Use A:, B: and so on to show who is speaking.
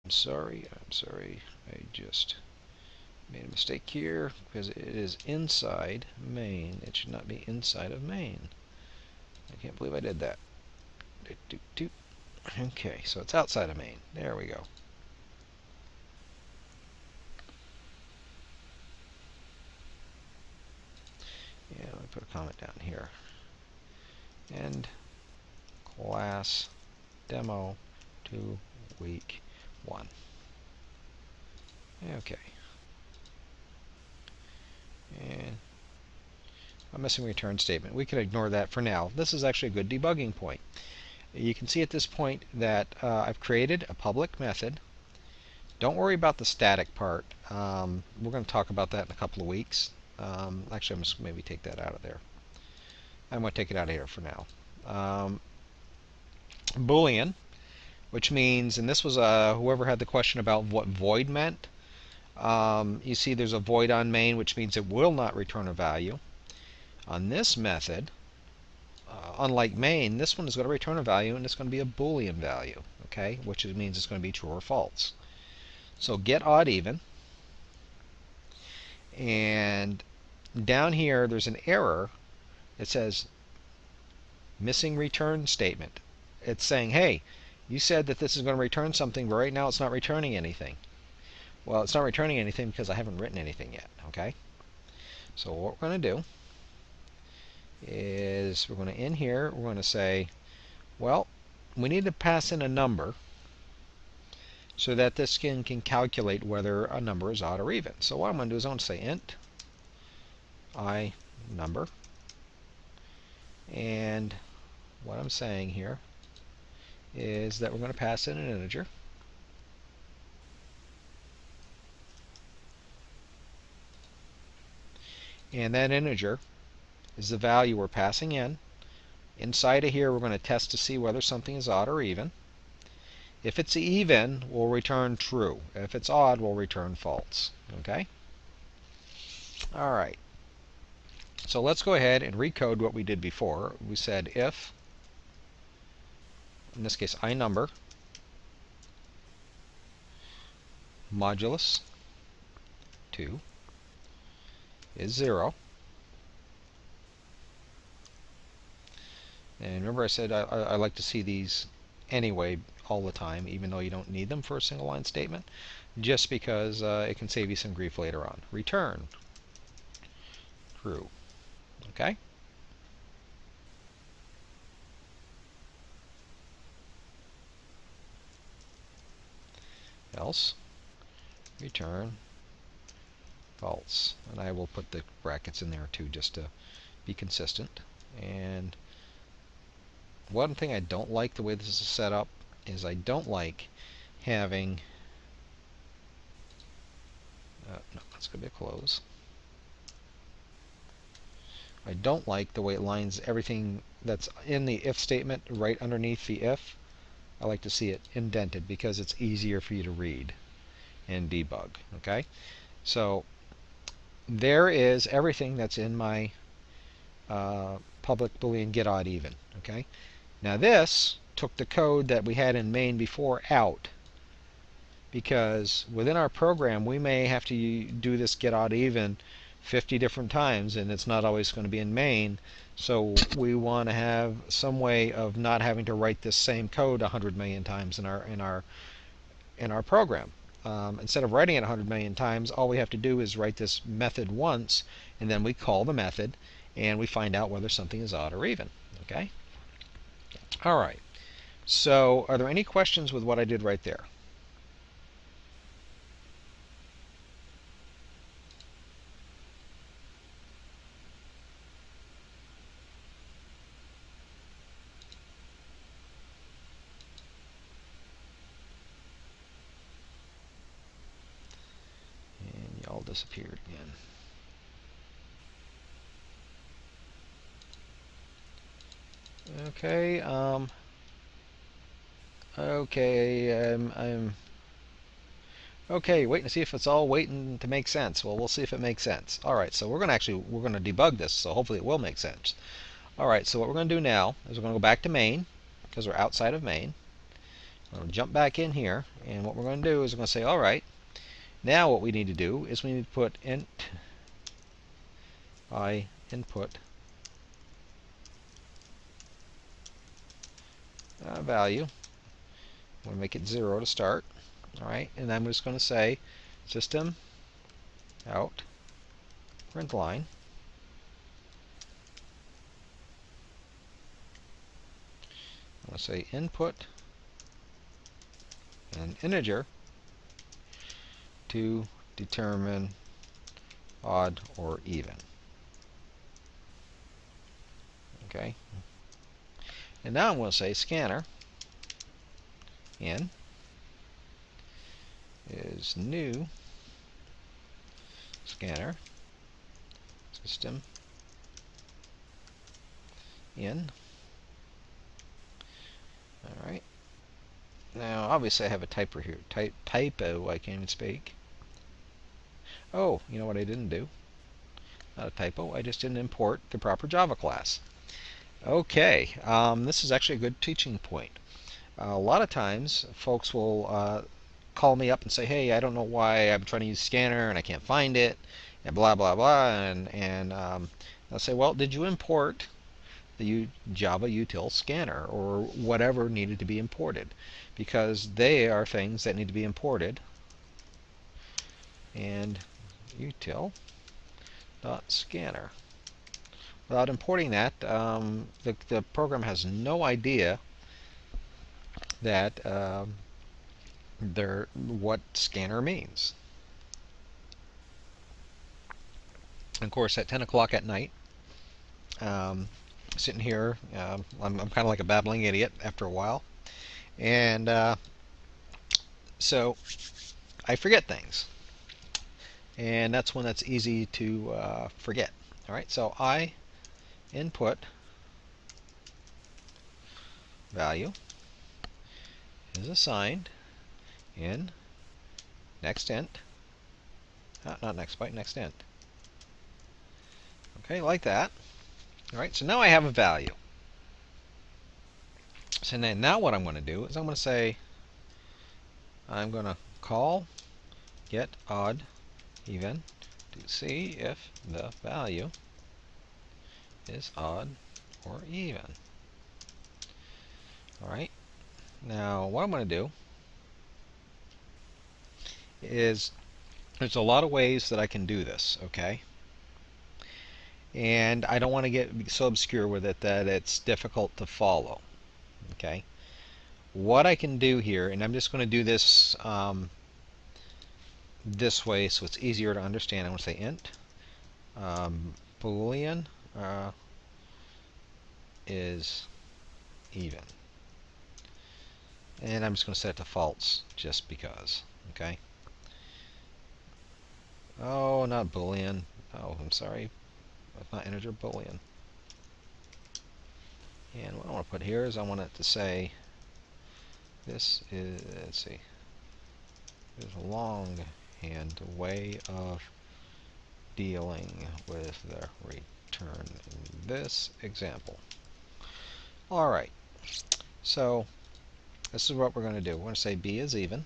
A: I'm sorry, I just made a mistake here because it is inside main. It should not be inside of main. I can't believe I did that. Okay, so it's outside of main. There we go. Yeah, let me put a comment down here. End class demo to week 1. Okay. And a missing return statement. We can ignore that for now. This is actually a good debugging point. You can see at this point that I've created a public method. Don't worry about the static part. We're going to talk about that in a couple of weeks. Actually, I'm just maybe take that out of there. I'm going to take it out of here for now. Boolean, which means, and this was whoever had the question about what void meant. You see there's a void on main, which means it will not return a value. On this method, unlike main, this one is going to return a value, and it's going to be a Boolean value, okay, which means it's going to be true or false. So get odd even, and down here there's an error. It says missing return statement. It's saying, hey, you said that this is going to return something, but right now it's not returning anything. Well, it's not returning anything because I haven't written anything yet, okay? So what we're going to do is we're going to, in here, we're going to say, well, we need to pass in a number so that this can calculate whether a number is odd or even. So what I'm going to do is I'm going to say int I number, and what I'm saying here is that we're going to pass in an integer, and that integer is the value we're passing in. Inside of here we're going to test to see whether something is odd or even. If it's even, we'll return true. If it's odd, we'll return false. Okay? Alright. So let's go ahead and recode what we did before. We said if, in this case, I number modulus 2 is 0. And remember I said I like to see these anyway all the time, even though you don't need them for a single line statement, just because it can save you some grief later on. Return true. Okay? Else return false. And I will put the brackets in there too just to be consistent. And one thing I don't like the way this is set up is I don't like having no, that's going to be a close. I don't like the way it lines everything that's in the if statement right underneath the if. I like to see it indented because it's easier for you to read and debug. Okay, so there is everything that's in my public Boolean get odd even. Okay, now this took the code that we had in main before out, because within our program we may have to do this get odd even 50 different times, and it's not always going to be in main. So we want to have some way of not having to write this same code 100 million times in our program. Instead of writing it 100 million times, all we have to do is write this method once, and then we call the method, and we find out whether something is odd or even. Okay? All right. So are there any questions with what I did right there? And y'all disappeared again. Okay, I'm okay, waiting to see if it's all waiting to make sense. Well, we'll see if it makes sense. All right, so we're going to debug this, so hopefully it will make sense. All right, so what we're going to do now is we're going to go back to main, because we're outside of main. I'll jump back in here, and what we're going to do is we're going to say, all right, now what we need to do is we need to put int I input value. I'm going to make it 0 to start. All right, and I'm just going to say system out print line. I'm going to say input an integer to determine odd or even. Okay, and now I'm going to say scanner in is new scanner system in. All right. Now, obviously, I have a typo here. Typo. I can't even speak. Oh, you know what I didn't do? Not a typo. I just didn't import the proper Java class. Okay. This is actually a good teaching point. A lot of times, folks will call me up and say, "Hey, I don't know why I'm trying to use scanner and I can't find it," and blah blah blah. And I'll say, "Well, did you import the Java util scanner or whatever needed to be imported?" Because they are things that need to be imported. And util dot scanner. Without importing that, the program has no idea that what scanner means. And of course, at 10 o'clock at night, sitting here, I'm kind of like a babbling idiot after a while, and so I forget things, and that's when that's easy to forget. All right, so I input value is assigned in next int, not next byte, next int. Okay, like that. All right, so now I have a value. So now what I'm going to do is I'm going to say, I'm going to call get odd even to see if the value is odd or even. All right, now what I'm going to do is there's a lot of ways that I can do this, okay? And I don't want to get so obscure with it that it's difficult to follow, okay? What I can do here, and I'm just going to do this this way so it's easier to understand. I'm going to say int boolean is even, and I'm just going to set it to false just because. Okay. Oh, not boolean. Oh, I'm sorry. That's not integer, boolean. And what I want to put here is I want it to say this is, let's see, there's a longhand way of dealing with the return in this example. All right, so this is what we're going to do. We're going to say b is even.